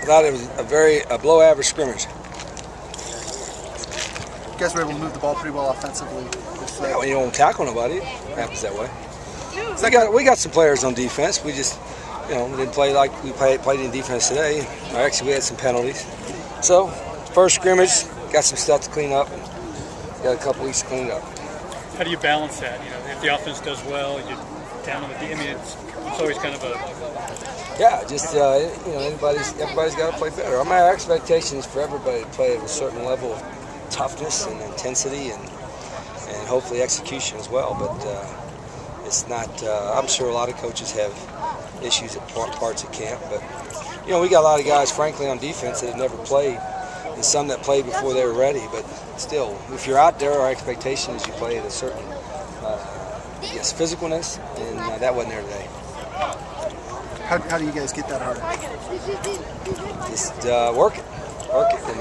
I thought it was a below average scrimmage. You guys were able to move the ball pretty well offensively. Yeah, when you don't tackle nobody, it happens that way. So we got some players on defense. We just, we didn't play like we played in defense today. Actually, we had some penalties. So, first scrimmage, got some stuff to clean up. And got a couple weeks to clean it up. How do you balance that? If the offense does well, you're down on the defense. I mean, it's always kind of a... Yeah, just, everybody's got to play better. Our expectation is for everybody to play at a certain level of toughness and intensity and hopefully execution as well. But it's not, I'm sure a lot of coaches have issues at parts of camp. But, we got a lot of guys, frankly, on defense that have never played. And some that played before they were ready, but still, if you're out there, our expectation is you play at a certain, physicalness, and that wasn't there today. How do you guys get that harder? Just work it, and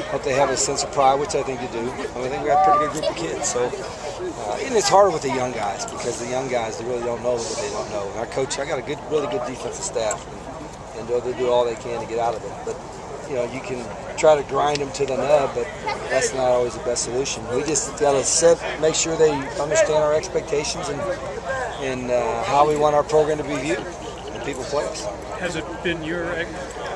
hope they have a sense of pride, which I think they do. I think we got a pretty good group of kids, so and it's harder with the young guys because the young guys they really don't know what they don't know. And our coach, I got a really good defensive staff, and they'll do all they can to get out of it, but. You can try to grind them to the nub, but that's not always the best solution. We just got to make sure they understand our expectations and how we want our program to be viewed and people play us. Has it been your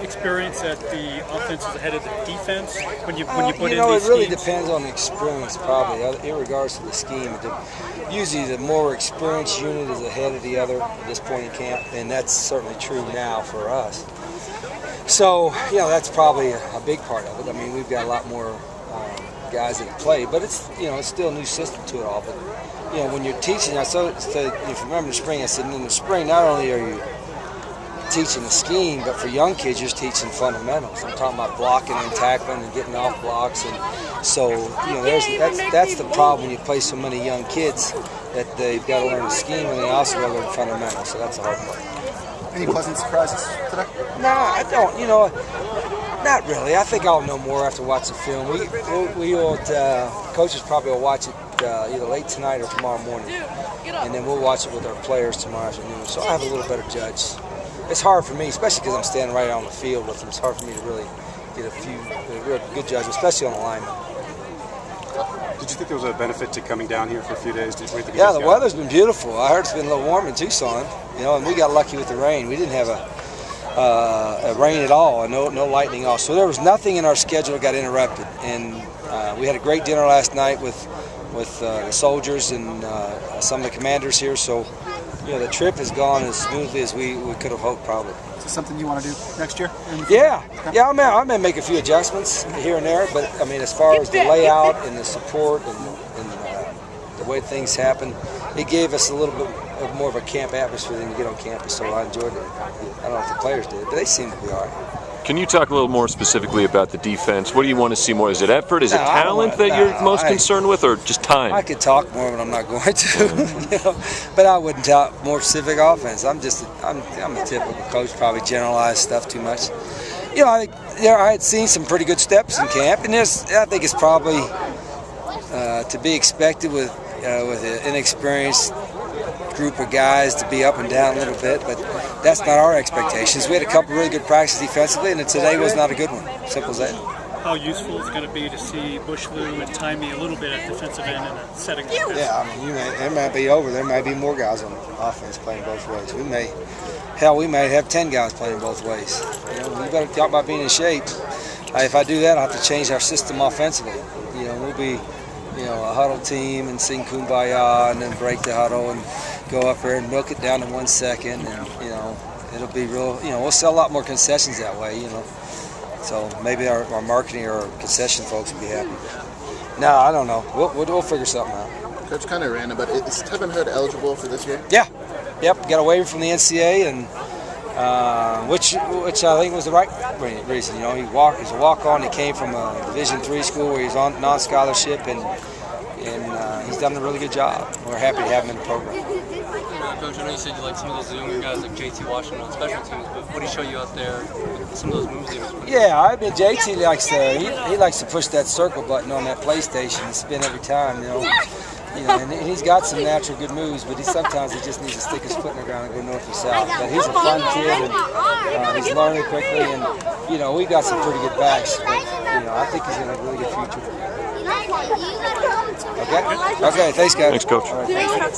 experience that the offense is ahead of the defense when you put in these it really schemes? depends on the experience, probably, in regards to the scheme. Usually the more experienced unit is ahead of the other at this point in camp, and that's certainly true now for us. So, that's probably a big part of it. I mean, we've got a lot more guys that play, but it's, it's still a new system to it all. But, when you're teaching, if you remember the spring, I said in the spring, not only are you teaching the scheme, but for young kids, you're teaching fundamentals. I'm talking about blocking and tackling and getting off blocks. And so, that's the problem when you play so many young kids that they've got to learn the scheme and they also got to learn fundamentals. So that's the hard part. Any pleasant surprises today? No, I don't. Not really. I think I'll know more after watching the film. We will. Coaches probably will watch it either late tonight or tomorrow morning, and then we'll watch it with our players tomorrow afternoon. So I have a little better judge. It's hard for me, especially because I'm standing right on the field with them. It's hard for me to really get a real good judge, especially on the lineman. Did you think there was a benefit to coming down here for a few days? Yeah, the weather's been beautiful. I heard it's been a little warm in Tucson, and we got lucky with the rain. We didn't have a rain at all, and no lightning at all. So there was nothing in our schedule that got interrupted. And we had a great dinner last night with the soldiers and some of the commanders here. So the trip has gone as smoothly as we could have hoped, probably. Is this something you want to do next year? Yeah. I may make a few adjustments here and there, but I mean, as far as the layout and the support and the way things happen, it gave us a little bit more of a camp atmosphere than you get on campus. So I enjoyed it. I don't know if the players did, but they seemed to be all right. Can you talk a little more specifically about the defense? What do you want to see more? Is it effort? Is it talent that you're most concerned with, or just time? I could talk more, but I'm not going to. But I wouldn't talk more specific offense. I'm a typical coach. Probably generalize stuff too much. I had seen some pretty good steps in camp, and I think it's probably to be expected with an inexperienced group of guys to be up and down a little bit, but that's not our expectations. We had a couple really good practices defensively, and today was not a good one. Simple as that. How useful it's going to be to see Bushloo and Timey a little bit at defensive end in a setting like this? Yeah, I mean, there might be more guys on offense playing both ways. We may have 10 guys playing both ways. We better talk about being in shape. If I do that, I'll have to change our system offensively. We'll be a huddle team and sing Kumbaya and then break the huddle and go up there and milk it down to 1 second, and it'll be real. We'll sell a lot more concessions that way. So maybe our marketing or our concession folks will be happy. No, I don't know. We'll figure something out. Coach, kind of random, but is Tevin Hood eligible for this year? Yeah. Yep. Got a waiver from the NCAA, and which I think was the right reason. He's a walk-on. He came from a Division III school where he's on non-scholarship, and he's done a really good job. We're happy to have him in the program. Coach, I know you said you like some of those younger guys like JT Washington on special teams, but what did he show you out there with some of those moves he was putting? Yeah, I mean, JT likes to push that circle button on that PlayStation and spin every time. You know, and he's got some natural good moves, but sometimes he just needs to stick his foot in the ground and go north and south. But he's a fun kid, and he's learning quickly, and you know, we got some pretty good backs. But you know, I think he's in a really good future. Okay. Okay. Thanks, guys. Thanks, Coach. All right, thanks.